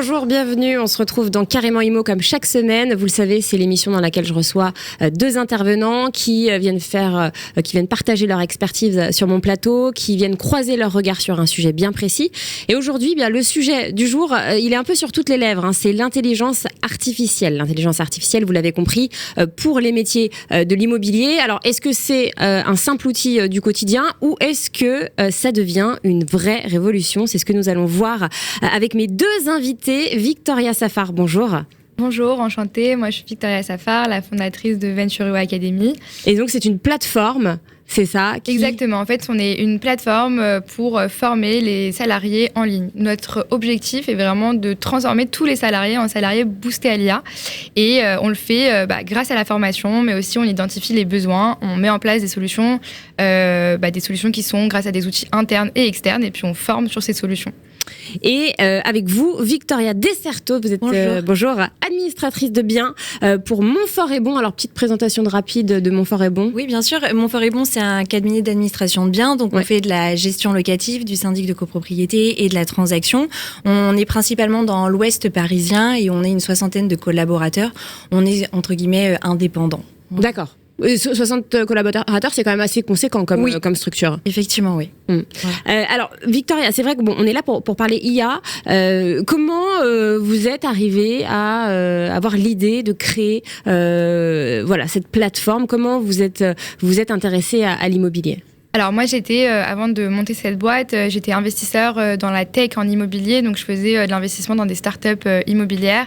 Bonjour, bienvenue. On se retrouve dans Carrément Immo comme chaque semaine. Vous le savez, c'est l'émission dans laquelle je reçois deux intervenants qui viennent partager leur expertise sur mon plateau, qui viennent croiser leur regard sur un sujet bien précis. Et aujourd'hui, le sujet du jour, il est un peu sur toutes les lèvres. C'est l'intelligence artificielle. L'intelligence artificielle, vous l'avez compris, pour les métiers de l'immobilier. Alors, est-ce que c'est un simple outil du quotidien ou est-ce que ça devient une vraie révolution? C'est ce que nous allons voir avec mes deux invités. Victoria Safar, bonjour. Bonjour, enchantée. Moi, je suis Victoria Safar, la fondatrice de Venture Academy. Et donc, c'est une plateforme, c'est ça Exactement. En fait, on est une plateforme pour former les salariés en ligne. Notre objectif est vraiment de transformer tous les salariés en salariés boostés à l'IA. Et on le fait grâce à la formation, mais aussi on identifie les besoins. On met en place des solutions qui sont grâce à des outils internes et externes. Et puis, on forme sur ces solutions. Et avec vous, Victoria Desserteau, vous êtes bonjour, administratrice de biens pour Montfort et Bon. Alors, petite présentation rapide de Montfort et Bon. Oui, bien sûr. Montfort et Bon, c'est un cabinet d'administration de biens. Donc, on fait de la gestion locative, du syndic de copropriété et de la transaction. On est principalement dans l'ouest parisien et on est une 60aine de collaborateurs. On est, entre guillemets, indépendants. D'accord. 60 collaborateurs, c'est quand même assez conséquent comme structure. Effectivement, oui. Ouais. Alors, Victoria, c'est vrai que on est là pour parler IA. Comment vous êtes arrivée à avoir l'idée de créer cette plateforme? Comment vous êtes intéressée à l'immobilier? Alors moi, avant de monter cette boîte, j'étais investisseur dans la tech en immobilier, donc je faisais de l'investissement dans des startups immobilières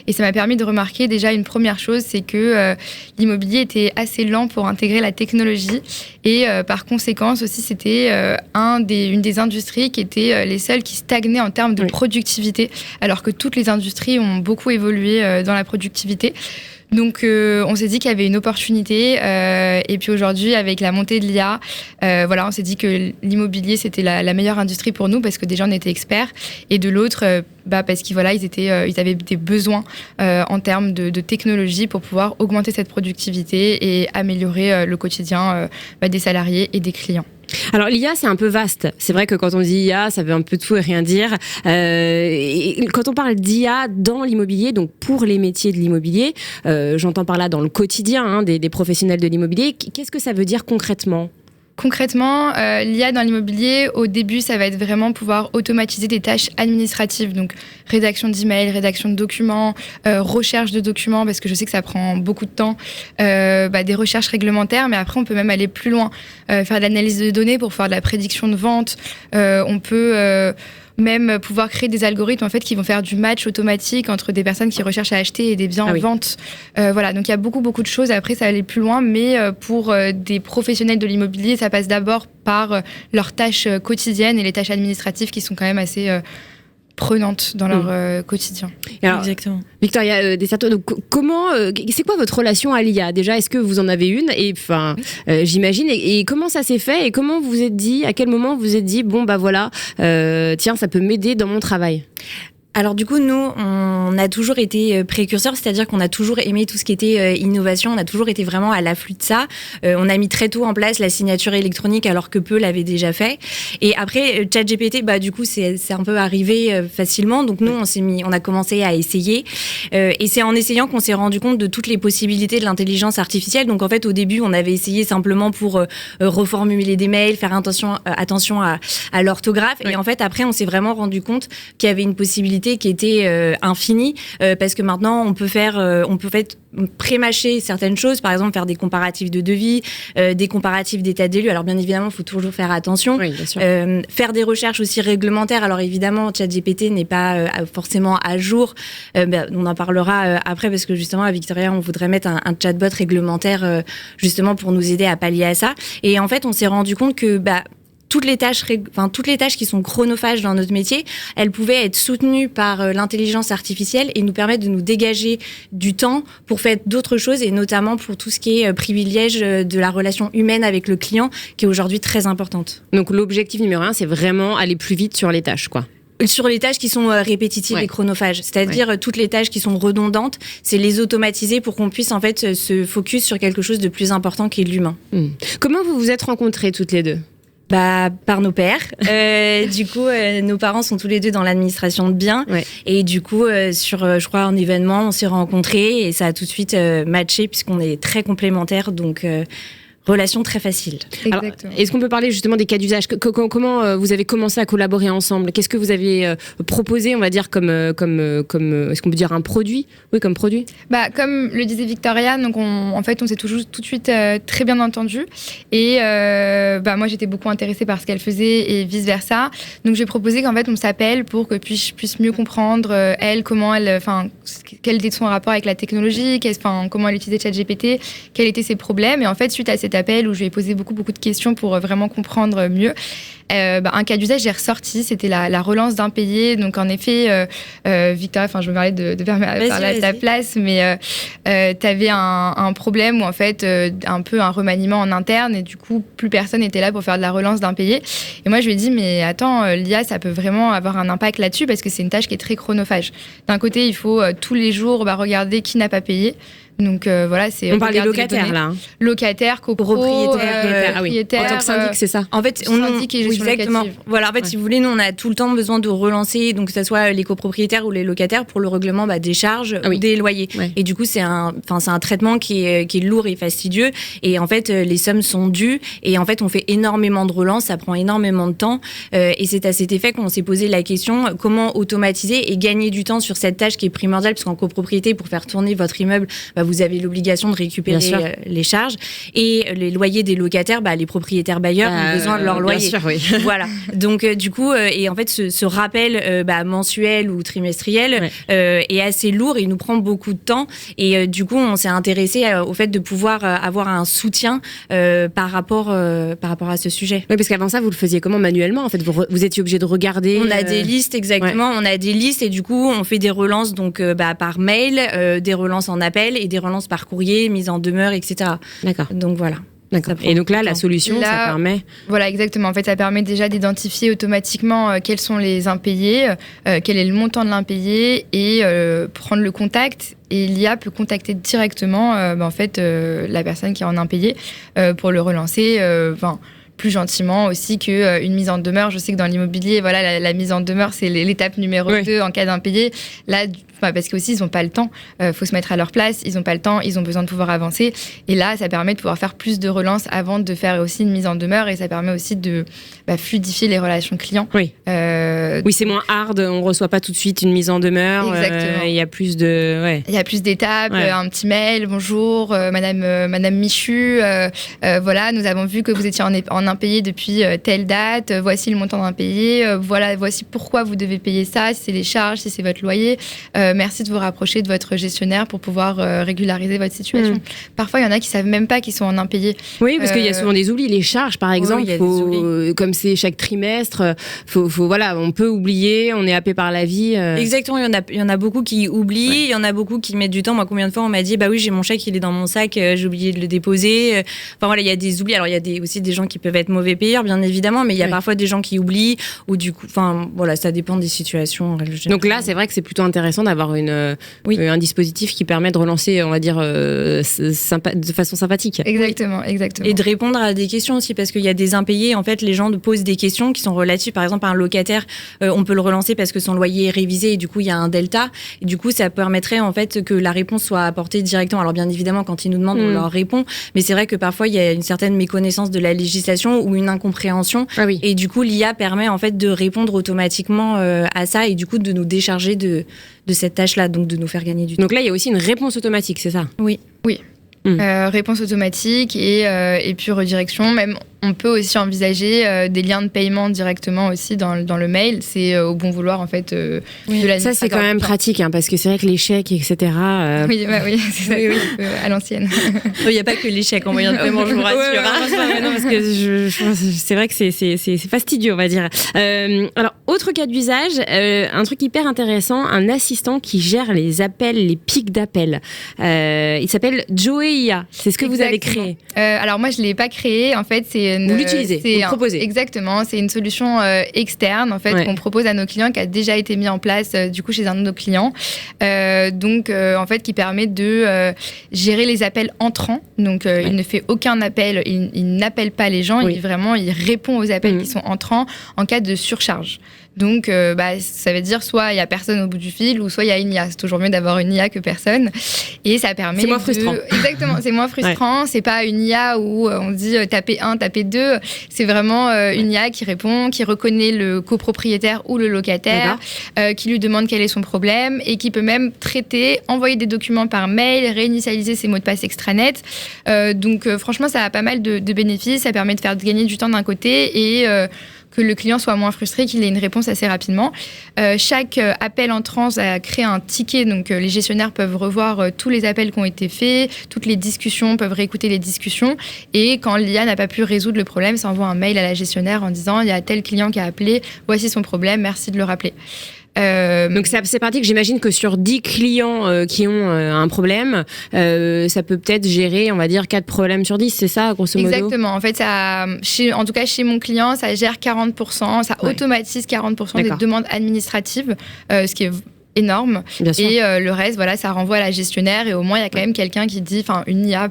et ça m'a permis de remarquer déjà une première chose, c'est que l'immobilier était assez lent pour intégrer la technologie et par conséquent aussi c'était une des industries qui était les seules qui stagnaient en termes de productivité, alors que toutes les industries ont beaucoup évolué dans la productivité. Donc, on s'est dit qu'il y avait une opportunité. Et puis aujourd'hui, avec la montée de l'IA, on s'est dit que l'immobilier, c'était la meilleure industrie pour nous parce que déjà, on était experts. Et de l'autre, parce qu'ils avaient des besoins en termes de technologie pour pouvoir augmenter cette productivité et améliorer le quotidien des salariés et des clients. Alors l'IA, c'est un peu vaste. C'est vrai que quand on dit IA, ça veut un peu tout et rien dire. Et quand on parle d'IA dans l'immobilier, donc pour les métiers de l'immobilier, j'entends par là dans le quotidien des professionnels de l'immobilier, qu'est-ce que ça veut dire concrètement ? Concrètement, l'IA dans l'immobilier, au début, ça va être vraiment pouvoir automatiser des tâches administratives, donc rédaction d'emails, rédaction de documents, recherche de documents, parce que je sais que ça prend beaucoup de temps, des recherches réglementaires, mais après, on peut même aller plus loin, faire de l'analyse de données pour faire de la prédiction de vente, on peut... même pouvoir créer des algorithmes en fait qui vont faire du match automatique entre des personnes qui recherchent à acheter et des biens en vente. Donc il y a beaucoup de choses. Après, ça va aller plus loin, mais pour des professionnels de l'immobilier, ça passe d'abord par leurs tâches quotidiennes et les tâches administratives qui sont quand même assez prenantes dans leur quotidien. Alors, exactement. Victoria Desserteau, donc c'est quoi votre relation à l'IA? Déjà, est-ce que vous en avez une? Et j'imagine. Et comment ça s'est fait? Et comment vous vous êtes dit? À quel moment vous vous êtes dit tiens, ça peut m'aider dans mon travail? Alors du coup, nous, on a toujours été précurseurs, c'est-à-dire qu'on a toujours aimé tout ce qui était innovation, on a toujours été vraiment à l'afflux de ça. On a mis très tôt en place la signature électronique alors que peu l'avaient déjà fait. Et après, ChatGPT, du coup, c'est un peu arrivé facilement. Donc nous, on a commencé à essayer. Et c'est en essayant qu'on s'est rendu compte de toutes les possibilités de l'intelligence artificielle. Donc en fait, au début, on avait essayé simplement pour reformuler des mails, faire attention à l'orthographe. Oui. Et en fait, après, on s'est vraiment rendu compte qu'il y avait une possibilité qui était infinie parce que maintenant on peut pré-mâcher certaines choses, par exemple faire des comparatifs de devis, des comparatifs d'état des lieux. Alors bien évidemment, il faut toujours faire attention. Oui, bien sûr. Faire des recherches aussi réglementaires. Alors évidemment, ChatGPT n'est pas forcément à jour. On en parlera après parce que justement à Victoria, on voudrait mettre un chatbot réglementaire justement pour nous aider à pallier à ça. Et en fait, on s'est rendu compte que toutes les tâches qui sont chronophages dans notre métier, elles pouvaient être soutenues par l'intelligence artificielle et nous permettre de nous dégager du temps pour faire d'autres choses et notamment pour tout ce qui est privilège de la relation humaine avec le client qui est aujourd'hui très importante. Donc l'objectif numéro 1, c'est vraiment aller plus vite sur les tâches, quoi. Sur les tâches qui sont répétitives et chronophages, c'est-à-dire toutes les tâches qui sont redondantes, c'est les automatiser pour qu'on puisse en fait se focus sur quelque chose de plus important qui est l'humain. Comment vous vous êtes rencontrées toutes les deux ? Par nos pères. Du coup, nos parents sont tous les deux dans l'administration de biens. Ouais. Et du coup, sur, je crois, un événement, on s'est rencontrés et ça a tout de suite matché puisqu'on est très complémentaires. Donc, relation très facile. Alors, est-ce qu'on peut parler justement des cas d'usage? Comment vous avez commencé à collaborer ensemble? Qu'est-ce que vous avez proposé, on va dire, comme est-ce qu'on peut dire un produit? Oui, comme produit. Comme le disait Victoria, donc on s'est tout de suite très bien entendu. Et moi, j'étais beaucoup intéressée par ce qu'elle faisait et vice versa. Donc j'ai proposé qu'en fait on s'appelle pour que je puisse mieux comprendre elle, quel était son rapport avec la technologie, comment elle utilisait ChatGPT, quels étaient ses problèmes. Et en fait, suite à cet appel où je lui ai posé beaucoup de questions pour vraiment comprendre mieux, un cas d'usage j'ai ressorti, c'était la relance d'impayés. Donc en effet, Victoria, je me parlais de parler à ta place, mais tu avais un problème où en fait un peu un remaniement en interne et du coup plus personne n'était là pour faire de la relance d'impayés. Et moi je lui ai dit mais attends, l'IA ça peut vraiment avoir un impact là-dessus parce que c'est une tâche qui est très chronophage. D'un côté il faut tous les jours regarder qui n'a pas payé. Donc voilà, on parle des locataires là. Locataires, copropriétaires, propriétaires. En tant que syndic, c'est ça. En fait, syndic et gestion locative. Voilà, en fait, si vous voulez, nous on a tout le temps besoin de relancer, donc que ce soit les copropriétaires ou les locataires pour le règlement des charges ou des loyers. Ouais. Et du coup, c'est un traitement qui est lourd et fastidieux. Et en fait, les sommes sont dues. Et en fait, on fait énormément de relances, ça prend énormément de temps. Et c'est à cet effet qu'on s'est posé la question comment automatiser et gagner du temps sur cette tâche qui est primordiale, parce qu'en copropriété, pour faire tourner votre immeuble, vous avez l'obligation de récupérer les charges et les loyers des locataires, les propriétaires bailleurs ont besoin de leur loyer. Bien sûr, oui. Voilà. Donc du coup, et en fait, ce rappel mensuel ou trimestriel est assez lourd. Il nous prend beaucoup de temps et du coup, on s'est intéressé au fait de pouvoir avoir un soutien par rapport à ce sujet. Oui, parce qu'avant ça, vous le faisiez comment manuellement? En fait, vous étiez obligé de regarder. On a des listes, exactement. Ouais. On a des listes et du coup, on fait des relances donc par mail, des relances en appel et des relances par courrier, mise en demeure, etc. D'accord. Donc voilà. D'accord. Et donc là, la solution, ça permet... Voilà, exactement. En fait, ça permet déjà d'identifier automatiquement quels sont les impayés, quel est le montant de l'impayé et prendre le contact. Et l'IA peut contacter directement la personne qui est en impayé pour le relancer. Plus gentiment aussi qu'une mise en demeure. Je sais que dans l'immobilier, voilà, la mise en demeure, c'est l'étape numéro 2 en cas d'impayé. Là, parce qu'aussi, ils n'ont pas le temps. Faut se mettre à leur place. Ils n'ont pas le temps. Ils ont besoin de pouvoir avancer. Et là, ça permet de pouvoir faire plus de relances avant de faire aussi une mise en demeure. Et ça permet aussi de fluidifier les relations clients. Oui. Oui, c'est moins hard. On ne reçoit pas tout de suite une mise en demeure. Exactement. Il y a plus de... Ouais. Il y a plus d'étapes. Un petit mail. Bonjour, Madame Michu. Voilà, nous avons vu que vous étiez en impayé depuis telle date. Voici le montant d'impayé. Voici pourquoi vous devez payer ça. Si c'est les charges, si c'est votre loyer. Merci de vous rapprocher de votre gestionnaire pour pouvoir régulariser votre situation. Parfois, il y en a qui savent même pas qu'ils sont en impayé. Oui, parce qu'il y a souvent des oublis. Les charges, par exemple, comme c'est chaque trimestre, voilà, on peut oublier, on est happé par la vie. Exactement, il y en a beaucoup qui oublient, il y en a beaucoup qui mettent du temps. Moi, combien de fois on m'a dit, oui, j'ai mon chèque, il est dans mon sac, j'ai oublié de le déposer. Enfin voilà, il y a des oublis. Alors il y a aussi des gens qui peuvent être mauvais payeurs, bien évidemment, mais il y a parfois des gens qui oublient ou du coup, voilà, ça dépend des situations. Donc là, c'est vrai que c'est plutôt intéressant d'avoir un dispositif qui permet de relancer, on va dire, de façon sympathique. Exactement. Et de répondre à des questions aussi, parce qu'il y a des impayés. En fait, les gens posent des questions qui sont relatives. Par exemple, à un locataire, on peut le relancer parce que son loyer est révisé et du coup, il y a un delta. Et du coup, ça permettrait en fait que la réponse soit apportée directement. Alors bien évidemment, quand ils nous demandent, on leur répond. Mais c'est vrai que parfois, il y a une certaine méconnaissance de la législation ou une incompréhension. Ah oui. Et du coup, l'IA permet en fait de répondre automatiquement à ça et du coup de nous décharger de cette tâche-là, donc de nous faire gagner du temps. Donc là, il y a aussi une réponse automatique, c'est ça? Oui. Réponse automatique et puis redirection. Même, on peut aussi envisager des liens de paiement directement aussi dans le mail. C'est au bon vouloir en fait de l'administrateur. Ça c'est quand même pratique parce que c'est vrai que les chèques, etc. Oui, c'est ça. Oui. À l'ancienne. Il n'y a pas que les chèques en moyen de paiement, je vous rassure. Non, parce que c'est vrai que c'est fastidieux, on va dire. Alors, autre cas d'usage, un truc hyper intéressant, un assistant qui gère les appels, les pics d'appels. Il s'appelle Joey IA. C'est ce que vous avez créé. Alors moi, je l'ai pas créé. En fait, c'est Vous l'utilisez, vous le proposez. Exactement, c'est une solution externe en fait qu'on propose à nos clients, qui a déjà été mis en place du coup chez un de nos clients. En fait, qui permet de gérer les appels entrants. Donc, il ne fait aucun appel, il n'appelle pas les gens, il répond aux appels qui sont entrants en cas de surcharge. Donc, ça veut dire soit il y a personne au bout du fil, ou soit il y a une IA. C'est toujours mieux d'avoir une IA que personne. Et ça permet. C'est moins frustrant. Exactement, c'est moins frustrant. C'est pas une IA où on dit tapez 1, tapez 2. C'est vraiment une IA qui répond, qui reconnaît le copropriétaire ou le locataire, qui lui demande quel est son problème et qui peut même traiter, envoyer des documents par mail, réinitialiser ses mots de passe extranet. Franchement, ça a pas mal de bénéfices. Ça permet de faire gagner du temps d'un côté et que le client soit moins frustré, qu'il ait une réponse assez rapidement. Chaque appel entrant, ça crée un ticket, donc les gestionnaires peuvent revoir tous les appels qui ont été faits, toutes les discussions, peuvent réécouter les discussions, et quand l'IA n'a pas pu résoudre le problème, ça envoie un mail à la gestionnaire en disant « il y a tel client qui a appelé, voici son problème, merci de le rappeler ». Donc c'est pratique. J'imagine que sur 10 clients qui ont un problème, ça peut peut-être gérer, on va dire, 4 problèmes sur 10, c'est ça, grosso modo? Exactement. En fait, en tout cas, chez mon client, ça gère 40%, ça automatise 40% des demandes administratives, ce qui est énorme. Et le reste, ça renvoie à la gestionnaire, et au moins il y a quand même quelqu'un qui dit, une IA,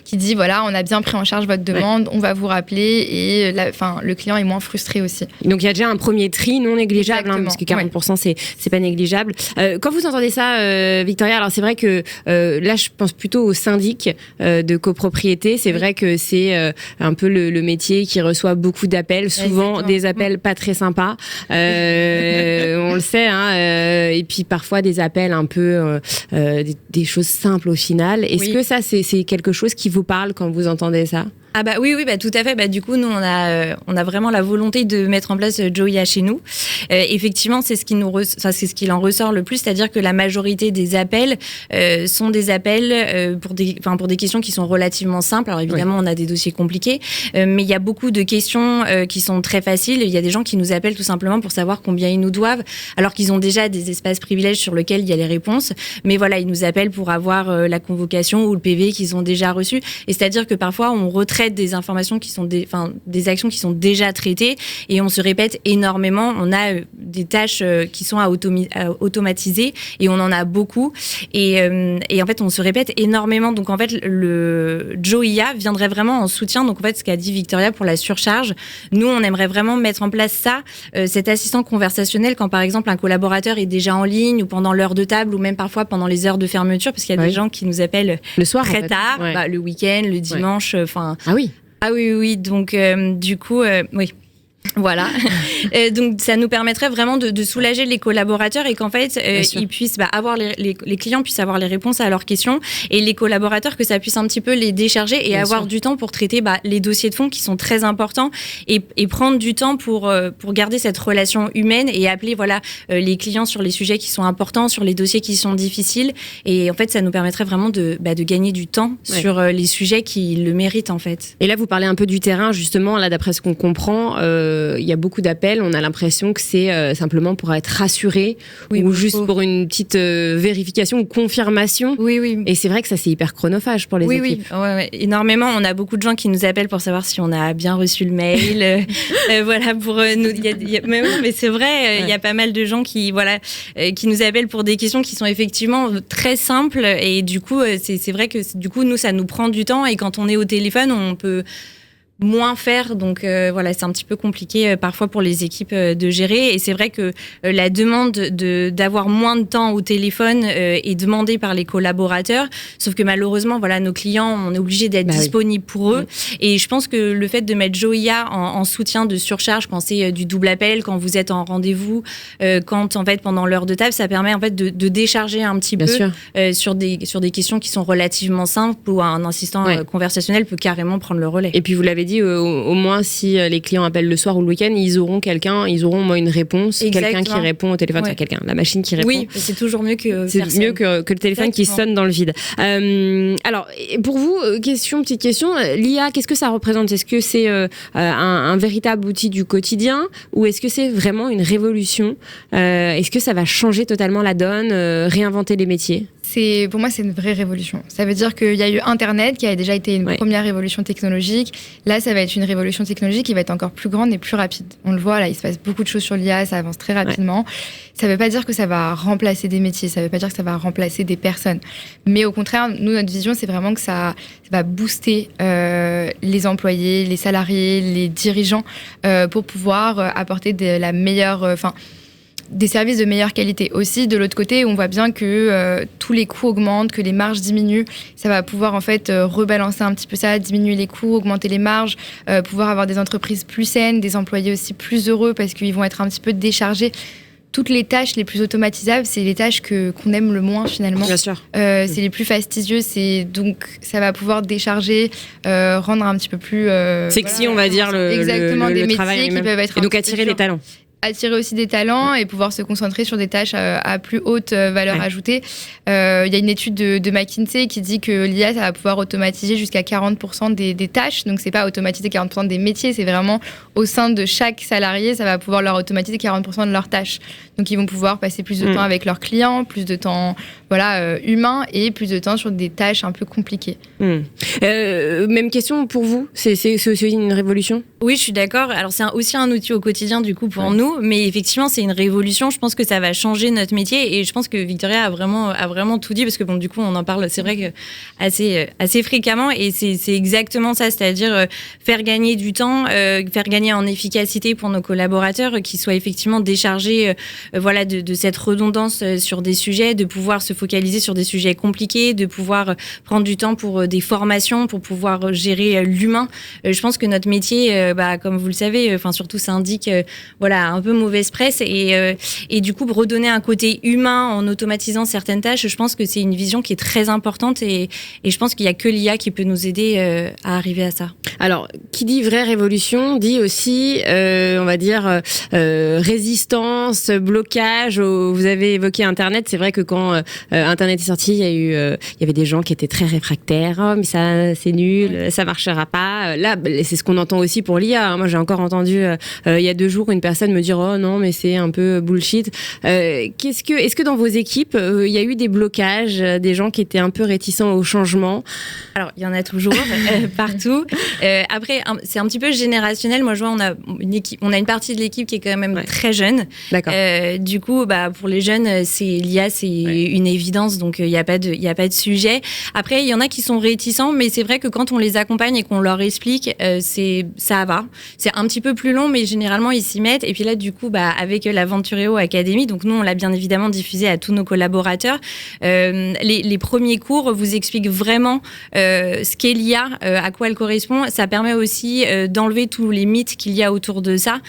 qui dit voilà, on a bien pris en charge votre demande, on va vous rappeler, et le client est moins frustré aussi. Donc il y a déjà un premier tri non négligeable, parce que 40% c'est pas négligeable. Quand vous entendez ça, Victoria, alors c'est vrai que là je pense plutôt au syndic de copropriété. C'est vrai que c'est un peu le métier qui reçoit beaucoup d'appels, souvent des appels pas très sympas. On le sait, et puis parfois des appels un peu des choses simples au final. Est-ce que ça c'est quelque chose qui vous parle quand vous entendez ça? Ah oui, tout à fait. Du coup, nous, on a vraiment la volonté de mettre en place Joia chez nous. Effectivement, c'est ce qui en ressort le plus, c'est-à-dire que la majorité des appels sont des appels pour des questions qui sont relativement simples. Alors évidemment, on a des dossiers compliqués, mais il y a beaucoup de questions qui sont très faciles. Il y a des gens qui nous appellent tout simplement pour savoir combien ils nous doivent, alors qu'ils ont déjà des espaces privilèges sur lesquels il y a les réponses. Mais voilà, ils nous appellent pour avoir la convocation ou le PV qu'ils ont déjà reçu. Et c'est-à-dire que parfois, on retraite des informations qui sont des actions qui sont déjà traitées, et on se répète énormément. On a des tâches qui sont à automatiser, et on en a beaucoup, et en fait on se répète énormément. Donc en fait le Joia viendrait vraiment en soutien. Donc en fait, ce qu'a dit Victoria pour la surcharge, nous on aimerait vraiment mettre en place cet assistant conversationnel quand par exemple un collaborateur est déjà en ligne, ou pendant l'heure de table, ou même parfois pendant les heures de fermeture, parce qu'il y a des gens qui nous appellent le soir très tard, le week-end, le dimanche, Ah oui. Donc, du coup, oui. Voilà. Donc, ça nous permettrait vraiment de soulager les collaborateurs, et qu'en fait, ils puissent avoir les clients puissent avoir les réponses à leurs questions, et les collaborateurs, que ça puisse un petit peu les décharger et avoir du temps pour traiter les dossiers de fond qui sont très importants, et prendre du temps pour garder cette relation humaine, et appeler les clients sur les sujets qui sont importants, sur les dossiers qui sont difficiles. Et en fait, ça nous permettrait vraiment de gagner du temps sur les sujets qui le méritent en fait. Et là, vous parlez un peu du terrain, justement. Là, d'après ce qu'on comprend, il y a beaucoup d'appels, on a l'impression que c'est simplement pour être rassuré, ou juste pour une petite vérification ou confirmation. Oui. Et c'est vrai que ça, c'est hyper chronophage pour les équipes. Oui, énormément. On a beaucoup de gens qui nous appellent pour savoir si on a bien reçu le mail. Pour nous. Mais c'est vrai, il y a pas mal de gens qui nous appellent pour des questions qui sont effectivement très simples. Et du coup, c'est vrai que nous, ça nous prend du temps. Et quand on est au téléphone, on peut moins faire, donc c'est un petit peu compliqué parfois pour les équipes de gérer. Et c'est vrai que la demande d'avoir moins de temps au téléphone est demandée par les collaborateurs, sauf que malheureusement nos clients, on est obligé d'être disponible pour eux. Et je pense que le fait de mettre Joia en soutien de surcharge, quand c'est du double appel, quand vous êtes en rendez-vous, quand en fait pendant l'heure de table, ça permet en fait de décharger un petit peu sur des questions qui sont relativement simples, où un assistant conversationnel peut carrément prendre le relais. Et puis vous l'avez dit, au moins si les clients appellent le soir ou le week-end, ils auront au moins une réponse. Exactement. Quelqu'un qui répond au téléphone, la machine qui répond. Oui, c'est toujours mieux que c'est mieux que le téléphone qui sonne dans le vide. Alors, pour vous, petite question, l'IA, qu'est-ce que ça représente? Est-ce que c'est un véritable outil du quotidien, ou est-ce que c'est vraiment une révolution? Est-ce que ça va changer totalement la donne, réinventer les métiers? Pour moi, c'est une vraie révolution. Ça veut dire qu'il y a eu Internet, qui a déjà été une première révolution technologique. Là, ça va être une révolution technologique qui va être encore plus grande et plus rapide. On le voit, là, il se passe beaucoup de choses sur l'IA, ça avance très rapidement. Ça ne veut pas dire que ça va remplacer des métiers, ça ne veut pas dire que ça va remplacer des personnes. Mais au contraire, nous, notre vision, c'est vraiment que ça va booster les employés, les salariés, les dirigeants pour pouvoir apporter la meilleure... des services de meilleure qualité. Aussi, de l'autre côté, on voit bien que tous les coûts augmentent, que les marges diminuent. Ça va pouvoir en fait rebalancer un petit peu ça, diminuer les coûts, augmenter les marges, pouvoir avoir des entreprises plus saines, des employés aussi plus heureux parce qu'ils vont être un petit peu déchargés. Toutes les tâches les plus automatisables, c'est les tâches qu'on aime le moins finalement. Bien sûr. C'est les plus fastidieux, donc ça va pouvoir décharger, rendre un petit peu plus... sexy, on va dire, des métiers travail qui peuvent être... Et donc attirer les talents. Attirer aussi des talents et pouvoir se concentrer sur des tâches à plus haute valeur ajoutée. Il y a une étude de McKinsey qui dit que l'IA, ça va pouvoir automatiser jusqu'à 40% des tâches. Donc, c'est pas automatiser 40% des métiers, c'est vraiment au sein de chaque salarié, ça va pouvoir leur automatiser 40% de leurs tâches. Donc, ils vont pouvoir passer plus de temps avec leurs clients, plus de temps humain et plus de temps sur des tâches un peu compliquées. Même question pour vous, c'est aussi une révolution ? Oui, je suis d'accord. Alors, c'est aussi un outil au quotidien, du coup, pour nous. Mais effectivement, c'est une révolution. Je pense que ça va changer notre métier. Et je pense que Victoria a vraiment tout dit. Parce que, du coup, on en parle, c'est vrai, que assez fréquemment. Et c'est exactement ça. C'est-à-dire faire gagner du temps, faire gagner en efficacité pour nos collaborateurs, qui soient effectivement déchargés de cette redondance sur des sujets, de pouvoir se focaliser sur des sujets compliqués, de pouvoir prendre du temps pour des formations, pour pouvoir gérer l'humain. Je pense que notre métier, comme vous le savez, surtout ça indique un peu mauvaise presse et du coup redonner un côté humain en automatisant certaines tâches, je pense que c'est une vision qui est très importante et je pense qu'il n'y a que l'IA qui peut nous aider à arriver à ça. Alors, qui dit vraie révolution dit aussi, on va dire, résistance, blocage. Vous avez évoqué Internet. C'est vrai que quand Internet est sorti, il y avait des gens qui étaient très réfractaires. Oh, mais ça, c'est nul, ça marchera pas. Là, c'est ce qu'on entend aussi pour l'IA. Moi, j'ai encore entendu il y a 2 jours une personne me dire oh non, mais c'est un peu bullshit. Est-ce que dans vos équipes, il y a eu des blocages, des gens qui étaient un peu réticents au changement ? Alors, il y en a toujours partout. Après, c'est un petit peu générationnel. Moi, je vois, on a une partie de l'équipe qui est quand même très jeune. D'accord. Du coup, pour les jeunes, l'IA, c'est une évidence, donc il n'y a pas de sujet. Après, il y en a qui sont réticents, mais c'est vrai que quand on les accompagne et qu'on leur explique, ça va. C'est un petit peu plus long, mais généralement, ils s'y mettent. Et puis là, du coup, avec l'Aventureo Academy, donc nous, on l'a bien évidemment diffusé à tous nos collaborateurs. Les premiers cours vous expliquent vraiment ce qu'est l'IA, à quoi elle correspond. Ça permet aussi d'enlever tous les mythes qu'il y a autour de ça.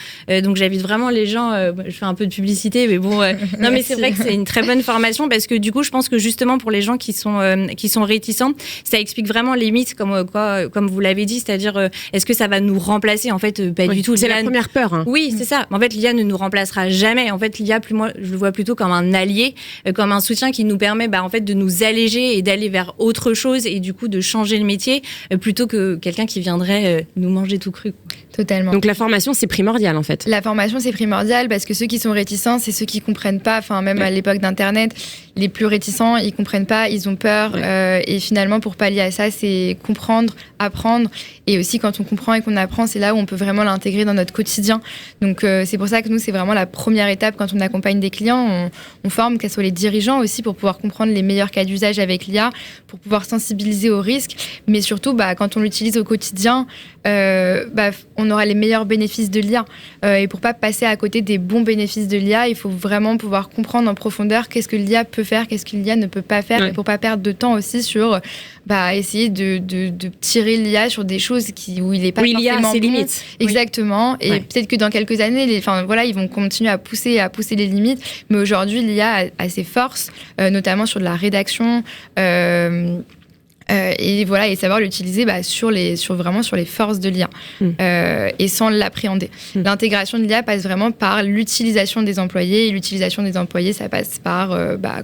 Donc, j'invite vraiment les gens, je fais un peu de publicité, mais bon, non, mais c'est vrai que c'est une très bonne formation parce que du coup, je pense que justement pour les gens qui sont réticents, ça explique vraiment les mythes, comme vous l'avez dit, c'est-à-dire est-ce que ça va nous remplacer ? En fait, pas du tout. C'est la première peur. Hein. Oui, c'est ça. En fait, l'IA ne nous remplacera jamais. En fait, l'IA, moi, je le vois plutôt comme un allié, comme un soutien qui nous permet, en fait, de nous alléger et d'aller vers autre chose et du coup de changer le métier plutôt que quelqu'un qui viendrait nous manger tout cru. Totalement. Donc la formation, c'est primordial en fait. La formation, c'est primordial parce que ceux qui sont réticents, c'est ceux qui comprennent pas. Enfin, même à l'époque d'Internet, les plus réticents, ils comprennent pas, ils ont peur. Et finalement, pour pallier à ça, c'est comprendre, apprendre. Et aussi, quand on comprend et qu'on apprend, c'est là où on peut vraiment l'intégrer dans notre quotidien. Donc, c'est pour ça que nous, c'est vraiment la première étape quand on accompagne des clients. On forme, qu'ce soit les dirigeants aussi, pour pouvoir comprendre les meilleurs cas d'usage avec l'IA, pour pouvoir sensibiliser aux risques. Mais surtout, quand on l'utilise au quotidien, on aura les meilleurs bénéfices de l'IA. Et pour pas passer à côté des bons bénéfices de l'IA, il faut vraiment pouvoir comprendre en profondeur qu'est-ce que l'IA peut faire, qu'est-ce que l'IA ne peut pas faire, et pour pas perdre de temps aussi sur essayer de tirer l'IA sur des choses où il n'est pas forcément bon. Limites. Exactement. Et peut-être que dans quelques années, ils vont continuer à pousser les limites. Mais aujourd'hui, l'IA a ses forces, notamment sur de la rédaction. et voilà, et savoir l'utiliser sur les forces de l'IA et sans l'appréhender. L'intégration de l'IA passe vraiment par l'utilisation des employés, et l'utilisation des employés, ça passe par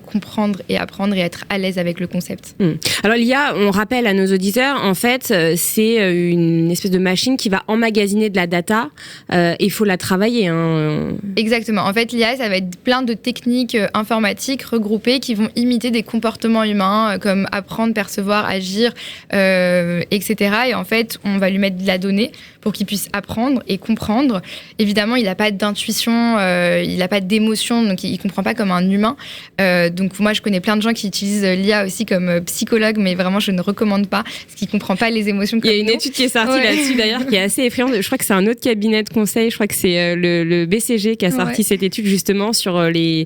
comprendre et apprendre et être à l'aise avec le concept. Alors l'IA, on rappelle à nos auditeurs, en fait, c'est une espèce de machine qui va emmagasiner de la data et il faut la travailler. Exactement. En fait, l'IA, ça va être plein de techniques informatiques regroupées qui vont imiter des comportements humains comme apprendre, percevoir, agir, etc. Et en fait, on va lui mettre de la donnée pour qu'il puisse apprendre et comprendre. Évidemment, il n'a pas d'intuition, il n'a pas d'émotion, donc il ne comprend pas comme un humain. Donc moi, je connais plein de gens qui utilisent l'IA aussi comme psychologue, mais vraiment, je ne recommande pas, parce qu'il ne comprend pas les émotions comme nous. Il y a une étude qui est sortie là-dessus, d'ailleurs, qui est assez effrayante. Je crois que c'est un autre cabinet de conseil, je crois que c'est le BCG qui a sorti cette étude justement sur les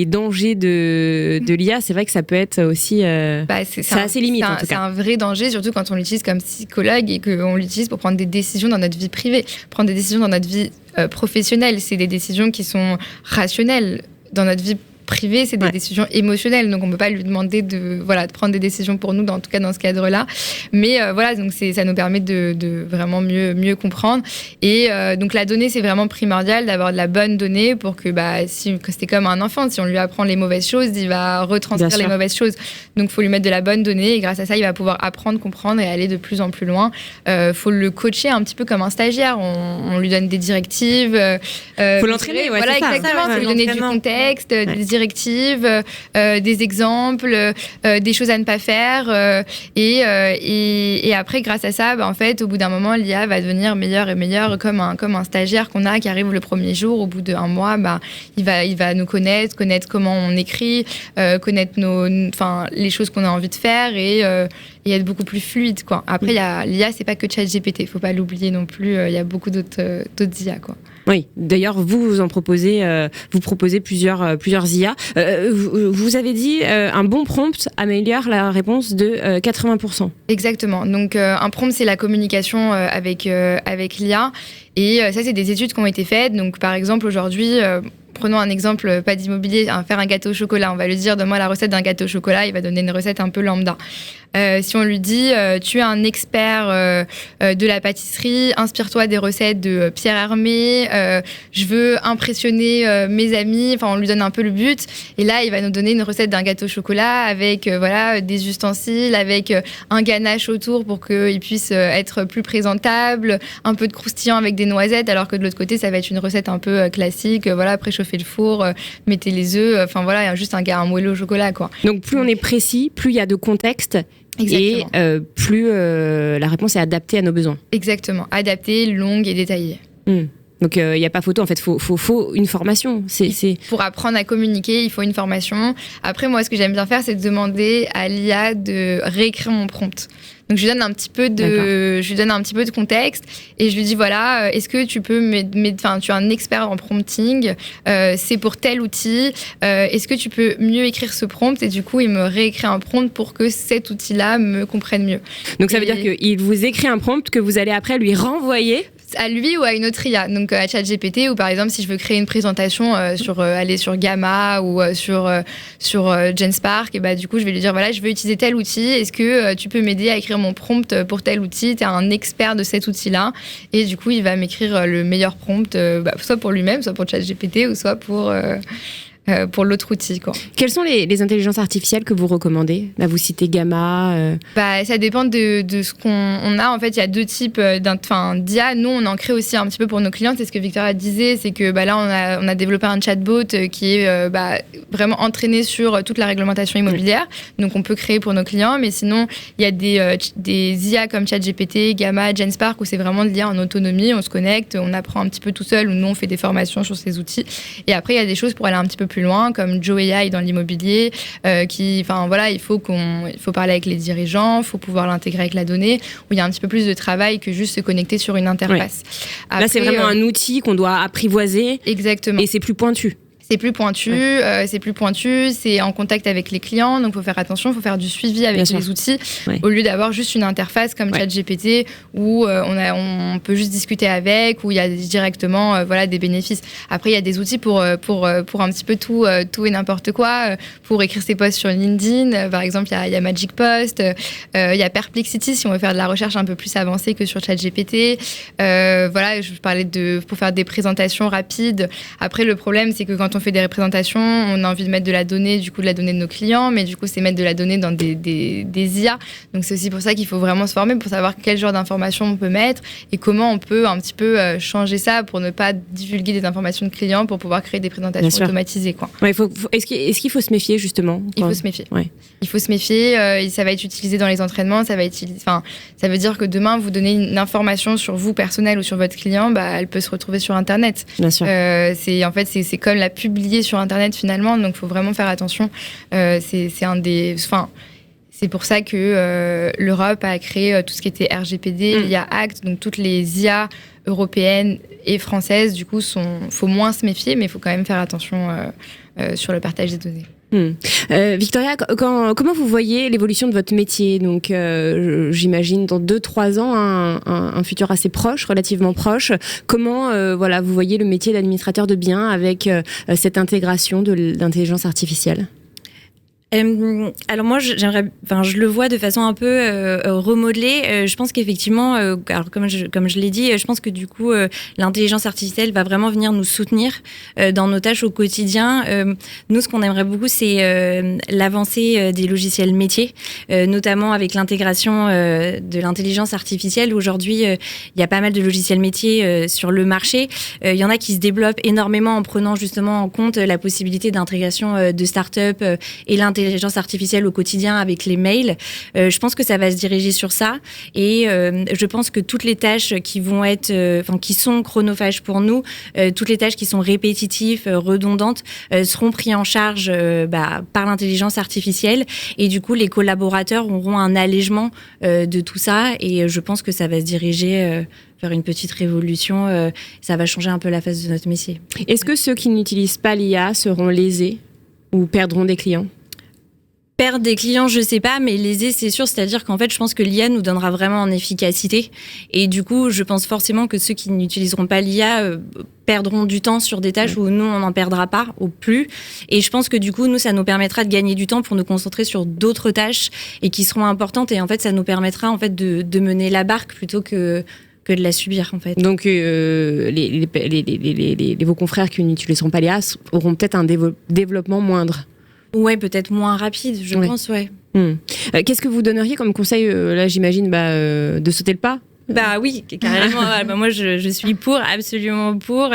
dangers de l'IA. C'est vrai que ça peut être aussi... c'est assez limite, en tout cas. C'est un vrai danger, surtout quand on l'utilise comme psychologue et qu'on l'utilise pour prendre des décisions dans notre vie privée. Prendre des décisions dans notre vie professionnelle, c'est des décisions qui sont rationnelles. Dans notre vie privée, c'est des décisions émotionnelles, donc on ne peut pas lui demander de prendre des décisions pour nous, en tout cas dans ce cadre-là. Mais donc ça nous permet de vraiment mieux comprendre. Et donc la donnée, c'est vraiment primordial d'avoir de la bonne donnée pour que c'était comme un enfant, si on lui apprend les mauvaises choses, il va retranscrire les mauvaises choses. Donc il faut lui mettre de la bonne donnée et grâce à ça, il va pouvoir apprendre, comprendre et aller de plus en plus loin. Faut le coacher un petit peu comme un stagiaire. On lui donne des directives. Faut l'entraîner, voilà, exactement. Faut lui donner du contexte, des directives, des exemples, des choses à ne pas faire. Et après, grâce à ça, en fait, au bout d'un moment, l'IA va devenir meilleure et meilleure, comme un stagiaire qu'on a qui arrive le premier jour. Au bout d'un mois, il va nous connaître comment on écrit, connaître les choses qu'on a envie de faire et être beaucoup plus fluide, quoi. Après, l'IA, c'est pas que ChatGPT, faut pas l'oublier non plus. Il y a beaucoup d'autres IA, quoi. Oui, d'ailleurs, vous proposez plusieurs IA. Vous avez dit un bon prompt améliore la réponse de 80%. Exactement. Donc, un prompt, c'est la communication avec l'IA. Et ça, c'est des études qui ont été faites. Donc, par exemple, aujourd'hui... Prenons un exemple, pas d'immobilier, faire un gâteau au chocolat. On va lui dire, donne-moi la recette d'un gâteau au chocolat. Il va donner une recette un peu lambda. Si on lui dit, tu es un expert de la pâtisserie, inspire-toi des recettes de Pierre Hermé, je veux impressionner mes amis. Enfin, on lui donne un peu le but. Et là, il va nous donner une recette d'un gâteau au chocolat avec des ustensiles, avec un ganache autour pour qu'il puisse être plus présentable, un peu de croustillant avec des noisettes, alors que de l'autre côté, ça va être une recette un peu classique. Préchauffer le four, mettez les œufs, juste un moelleux au chocolat, quoi. Donc plus on est précis, plus il y a de contexte. Exactement. Et plus la réponse est adaptée à nos besoins. Exactement, adaptée, longue et détaillée. Donc il n'y a pas photo, en fait, faut une formation. Pour apprendre à communiquer, il faut une formation. Après, moi, ce que j'aime bien faire, c'est de demander à l'IA de réécrire mon prompt. Donc je lui donne un petit peu de contexte et je lui dis voilà, est-ce que tu peux tu es un expert en prompting, c'est pour tel outil, est-ce que tu peux mieux écrire ce prompt? Et du coup, il me réécrit un prompt pour que cet outil-là me comprenne mieux. Donc ça veut dire qu'il vous écrit un prompt que vous allez après lui renvoyer à lui ou à une autre IA, donc à ChatGPT, ou par exemple si je veux créer une présentation aller sur Gamma ou sur Genspark, et du coup je vais lui dire voilà, je veux utiliser tel outil, est-ce que tu peux m'aider à écrire mon prompt pour tel outil? Tu es un expert de cet outil-là, et du coup il va m'écrire le meilleur prompt, soit pour lui-même, soit pour ChatGPT, ou soit pour l'autre outil, quoi. Quelles sont les intelligences artificielles que vous recommandez? Vous citez Gamma. Ça dépend de ce qu'on a. En fait, il y a deux types d'IA. Nous, on en crée aussi un petit peu pour nos clients. C'est ce que Victoria disait, c'est que là, on a développé un chatbot qui est vraiment entraîné sur toute la réglementation immobilière. Donc, on peut créer pour nos clients. Mais sinon, il y a des IA comme ChatGPT, Gamma, Genspark, où c'est vraiment de l'IA en autonomie. On se connecte, on apprend un petit peu tout seul, ou nous, on fait des formations sur ces outils. Et après, il y a des choses pour aller un petit peu plus loin, comme Joe AI dans l'immobilier, il faut parler avec les dirigeants, il faut pouvoir l'intégrer avec la donnée, où il y a un petit peu plus de travail que juste se connecter sur une interface. Après, là, c'est vraiment un outil qu'on doit apprivoiser. Exactement. Et c'est plus pointu. C'est plus pointu, c'est en contact avec les clients, donc il faut faire attention, il faut faire du suivi avec les outils, au lieu d'avoir juste une interface comme ChatGPT où on peut juste discuter avec, où il y a directement des bénéfices. Après, il y a des outils pour un petit peu tout et n'importe quoi, pour écrire ses posts sur LinkedIn. Par exemple, il y a Magic Post, il y a Perplexity si on veut faire de la recherche un peu plus avancée que sur ChatGPT. Je parlais pour faire des présentations rapides. Après, le problème, c'est que quand on fait des représentations, on a envie de mettre de la donnée, de la donnée de nos clients, mais du coup, c'est mettre de la donnée dans des IA. Donc, c'est aussi pour ça qu'il faut vraiment se former pour savoir quel genre d'informations on peut mettre et comment on peut un petit peu changer ça pour ne pas divulguer des informations de clients pour pouvoir créer des présentations automatisées, quoi. Ouais, est-ce qu'il faut se méfier, justement? Il faut se méfier. Ouais. Il faut se méfier. Ça va être utilisé dans les entraînements. Ça veut dire que demain, vous donnez une information sur vous personnelle ou sur votre client, elle peut se retrouver sur Internet. Bien sûr. C'est comme la publier sur Internet finalement, donc il faut vraiment faire attention. C'est pour ça que l'Europe a créé tout ce qui était RGPD, l'IA Act, donc toutes les IA européennes et françaises. Du coup, faut moins se méfier, mais il faut quand même faire attention sur le partage des données. Victoria, comment vous voyez l'évolution de votre métier? Donc, j'imagine dans 2-3 ans, un futur assez proche, relativement proche. Comment vous voyez le métier d'administrateur de biens avec cette intégration de l'intelligence artificielle? Alors moi, je le vois de façon un peu remodelée. Je pense qu'effectivement, alors comme je l'ai dit, je pense que du coup, l'intelligence artificielle va vraiment venir nous soutenir dans nos tâches au quotidien. Nous, ce qu'on aimerait beaucoup, c'est l'avancée des logiciels métiers, notamment avec l'intégration de l'intelligence artificielle. Aujourd'hui, il y a pas mal de logiciels métiers sur le marché. Il y en a qui se développent énormément en prenant justement en compte la possibilité d'intégration de start-up et l'intelligence artificielle au quotidien avec les mails. Je pense que ça va se diriger sur ça et je pense que toutes les tâches qui vont être, qui sont chronophages pour nous, toutes les tâches qui sont répétitives, redondantes, seront prises en charge par l'intelligence artificielle et du coup les collaborateurs auront un allègement de tout ça et je pense que ça va se diriger vers une petite révolution. Ça va changer un peu la face de notre métier. Est-ce que ceux qui n'utilisent pas l'IA seront lésés ou perdront des clients? Perdre des clients, je sais pas, mais lésés, c'est sûr. C'est-à-dire qu'en fait, je pense que l'IA nous donnera vraiment en efficacité. Et du coup, je pense forcément que ceux qui n'utiliseront pas l'IA perdront du temps sur des tâches où nous, on n'en perdra pas, ou plus. Et je pense que du coup, nous, ça nous permettra de gagner du temps pour nous concentrer sur d'autres tâches et qui seront importantes. Et en fait, ça nous permettra en fait de mener la barque plutôt que de la subir, en fait. Donc, vos confrères qui n'utiliseront pas l'IA auront peut-être un développement moindre. Ouais, peut-être moins rapide, je pense, ouais. Qu'est-ce que vous donneriez comme conseil, là, j'imagine, de sauter le pas? Oui, carrément. Moi, je suis absolument pour.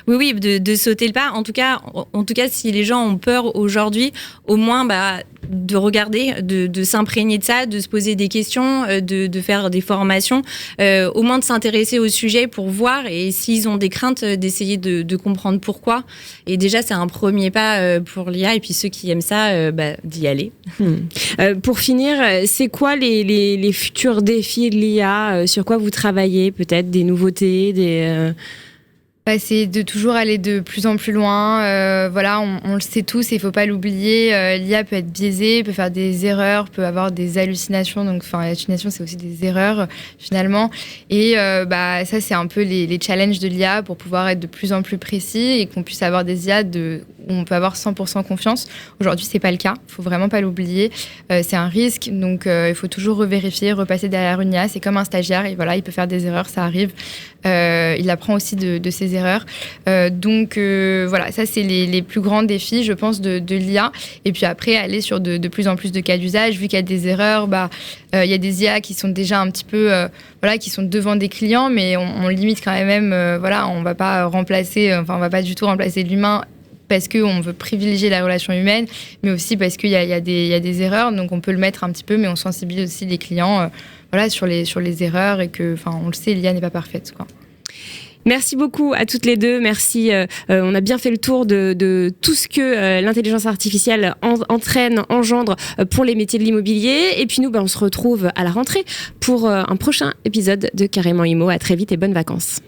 Oui, de sauter le pas. En tout cas, si les gens ont peur aujourd'hui, au moins, de regarder, de s'imprégner de ça, de se poser des questions, de faire des formations, au moins de s'intéresser au sujet pour voir et s'ils ont des craintes, d'essayer de comprendre pourquoi. Et déjà, c'est un premier pas pour l'IA. Et puis ceux qui aiment ça, d'y aller. Pour finir, c'est quoi les futurs défis de l'IA? Sur quoi vous travaillez? Peut-être des nouveautés, c'est de toujours aller de plus en plus loin. On le sait tous et il ne faut pas l'oublier. L'IA peut être biaisée, peut faire des erreurs, peut avoir des hallucinations. Donc, hallucinations, c'est aussi des erreurs, finalement. Et ça, c'est un peu les challenges de l'IA pour pouvoir être de plus en plus précis et qu'on puisse avoir des IA où on peut avoir 100% confiance. Aujourd'hui, ce n'est pas le cas. Il ne faut vraiment pas l'oublier. C'est un risque. Donc, il faut toujours revérifier, repasser derrière une IA. C'est comme un stagiaire. Et il peut faire des erreurs, ça arrive. Il apprend aussi de ses erreurs. Ça, c'est les plus grands défis, je pense, de l'IA. Et puis après, aller sur de plus en plus de cas d'usage. Vu qu'il y a des erreurs, il y a des IA qui sont déjà un petit peu... qui sont devant des clients, mais on limite quand même... on ne va pas remplacer... on va pas du tout remplacer l'humain parce qu'on veut privilégier la relation humaine, mais aussi parce qu'il y a des erreurs. Donc, on peut le mettre un petit peu, mais on sensibilise aussi les clients sur les erreurs et que, on le sait, l'IA n'est pas parfaite, quoi. Merci beaucoup à toutes les deux. Merci. On a bien fait le tour de tout ce que l'intelligence artificielle engendre pour les métiers de l'immobilier. Et puis nous, on se retrouve à la rentrée pour un prochain épisode de Carrément Immo. À très vite et bonnes vacances.